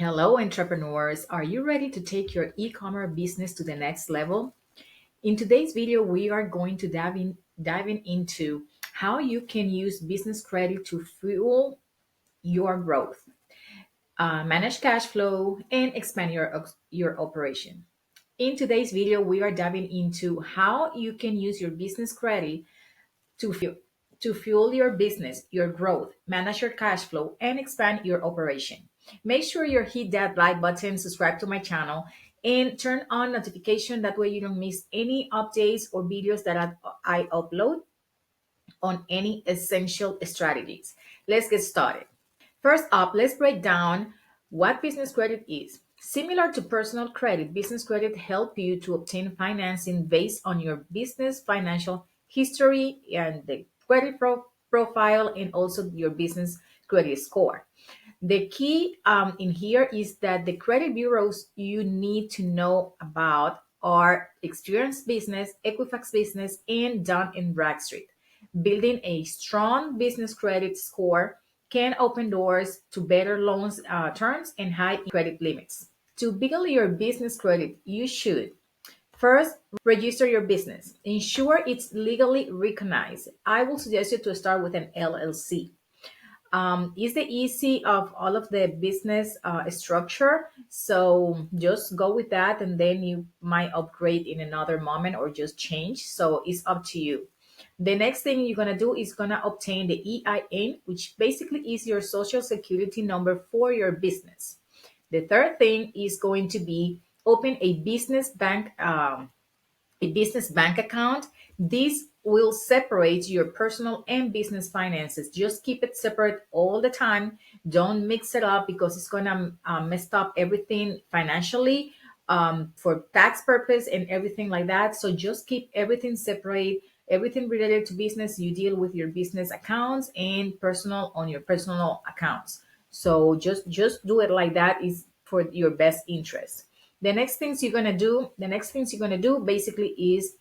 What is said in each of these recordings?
Hello, entrepreneurs. Are you ready to take your e-commerce business to the next level? In today's video, we are going to diving into how you can use business credit to fuel your growth, manage cash flow, and expand your operation. In today's video, we are diving into how you can use your business credit to fuel your business, your growth, manage your cash flow, and expand your operation. Make sure you hit that like button, subscribe to my channel, and turn on notification. That way you don't miss any updates or videos that I upload on any essential strategies. Let's get started. First up, let's break down what business credit is. Similar to personal credit, business credit help you to obtain financing based on your business financial history and the profile and also your business credit score. The key in here is that the credit bureaus you need to know about are Experienced Business, Equifax Business, and Dun and Bradstreet. Building a strong business credit score can open doors to better loans terms and high credit limits. To build your business credit, you should first register your business. Ensure it's legally recognized. I will suggest you to start with an LLC. Is the easy of all of the business structure. So just go with that, and then you might upgrade in another moment or just change. So it's up to you. The next thing you're gonna do is gonna obtain the EIN, which basically is your social security number for your business. The third thing is going to be open a business bank account. This will separate your personal and business finances. Just keep it separate all the time. Don't mix it up because it's gonna mess up everything financially for tax purpose and everything like that. So just keep everything separate. Everything related to business, you deal with your business accounts, and personal on your personal accounts. So just do it like that is for your best interest. The next things you're gonna do basically is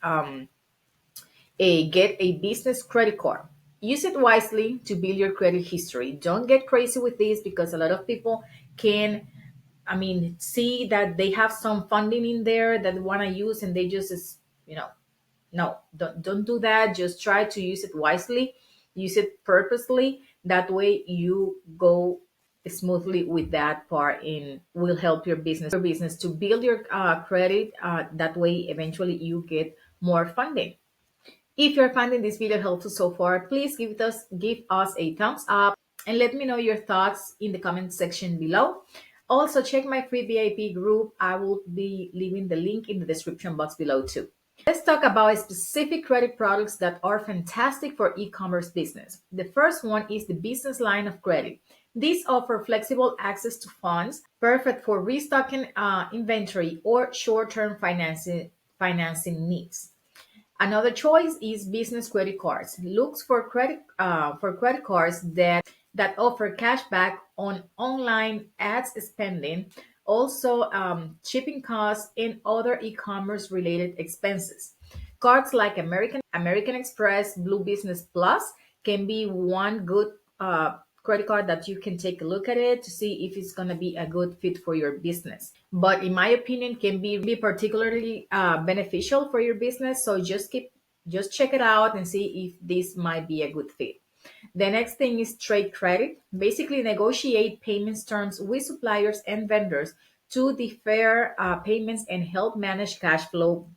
get a business credit card. Use it wisely to build your credit history. Don't get crazy with this because a lot of people can, see that they have some funding in there that they want to use, and they just, no, don't do that. Just try to use it wisely, use it purposely. That way you go smoothly with that part, and will help your business to build your credit. That way eventually you get more funding. If you're finding this video helpful so far, please give us a thumbs up and let me know your thoughts in the comment section below. Also, check my free VIP group. I will be leaving the link in the description box below too. Let's talk about specific credit products that are fantastic for e-commerce business. The first one is the business line of credit. These offer flexible access to funds, perfect for restocking inventory or short-term financing needs. Another choice is business credit cards. Looks for credit cards that offer cash back on online ads spending, also shipping costs and other e-commerce related expenses. Cards like American Express, Blue Business Plus can be one good credit card that you can take a look at it to see if it's going to be a good fit for your business. But in my opinion, can be particularly beneficial for your business. So just check it out and see if this might be a good fit. The next thing is trade credit. Basically, negotiate payments terms with suppliers and vendors to defer payments and help manage cash flow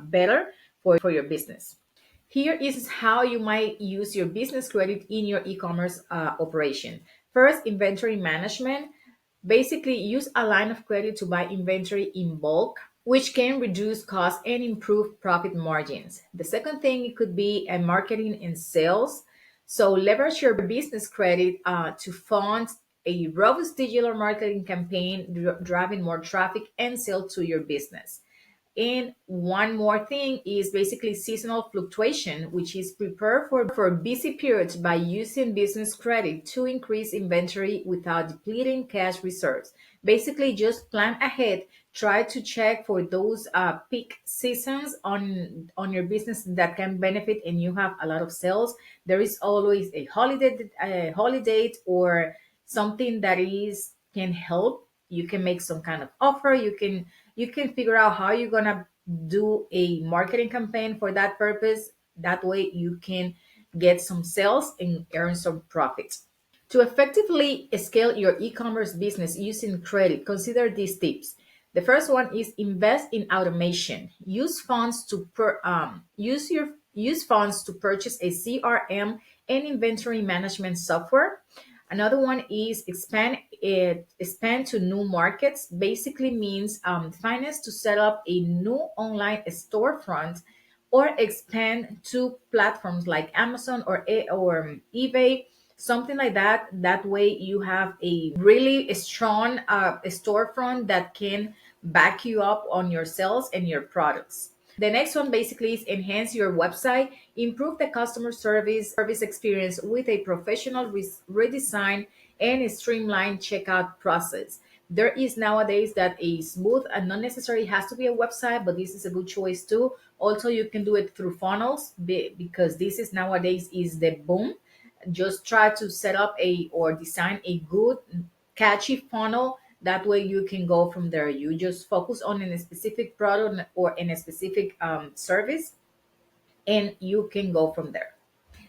better for your business. Here is how you might use your business credit in your e-commerce operation. First, inventory management. Basically, use a line of credit to buy inventory in bulk, which can reduce costs and improve profit margins. The second thing, it could be a marketing and sales. So leverage your business credit to fund a robust digital marketing campaign, driving more traffic and sales to your business. And one more thing is basically seasonal fluctuation, which is prepare for busy periods by using business credit to increase inventory without depleting cash reserves. Basically, just plan ahead. Try to check for those peak seasons on your business that can benefit, and you have a lot of sales. There is always a holiday or something that is can help you can make some kind of offer. You can figure out how you're gonna do a marketing campaign for that purpose. That way you can get some sales and earn some profits. To effectively scale your e-commerce business using credit, consider these tips. The first one is invest in automation. Use funds to purchase a CRM and inventory management software. Another one is expand to new markets. Basically means finance to set up a new online storefront or expand to platforms like Amazon or eBay, something like that. That way you have a really strong storefront that can back you up on your sales and your products. The next one basically is enhance your website, improve the customer service experience with a professional redesign and a streamlined checkout process. There is nowadays that a smooth and not necessarily has to be a website, but this is a good choice too. Also, you can do it through funnels because this is nowadays is the boom. Just try to set up a or design a good catchy funnel. That way you can go from there. You just focus on a specific product or in a specific service, and you can go from there.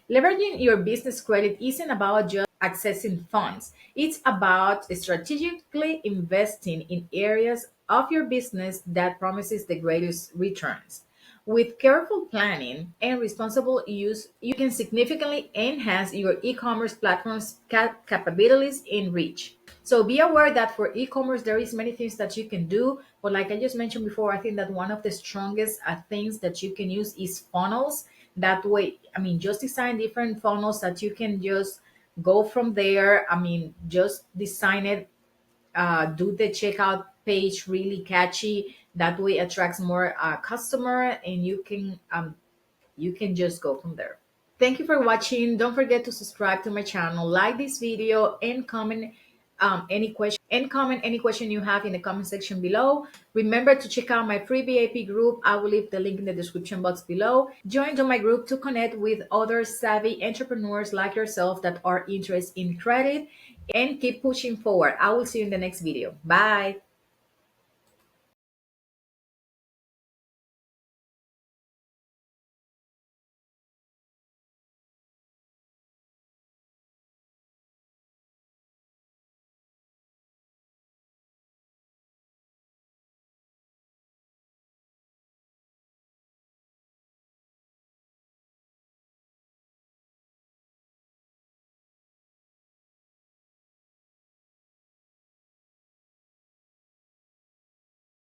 Leveraging your business credit isn't about just accessing funds. It's about strategically investing in areas of your business that promises the greatest returns. With careful planning and responsible use, you can significantly enhance your e-commerce platform's capabilities and reach. So be aware that for e-commerce there is many things that you can do, but like I just mentioned before, I think that one of the strongest things that you can use is funnels. That way, I mean, just design different funnels that you can just go from there. I mean, just design it, do the checkout page really catchy. That way attracts more customer, and you can just go from there. Thank you for watching. Don't forget to subscribe to my channel, like this video, and comment any question you have in the comment section below. Remember to check out my free VIP group. I will leave the link in the description box below. Join to my group to connect with other savvy entrepreneurs like yourself that are interested in credit, and keep pushing forward. I will see you in the next video. Bye.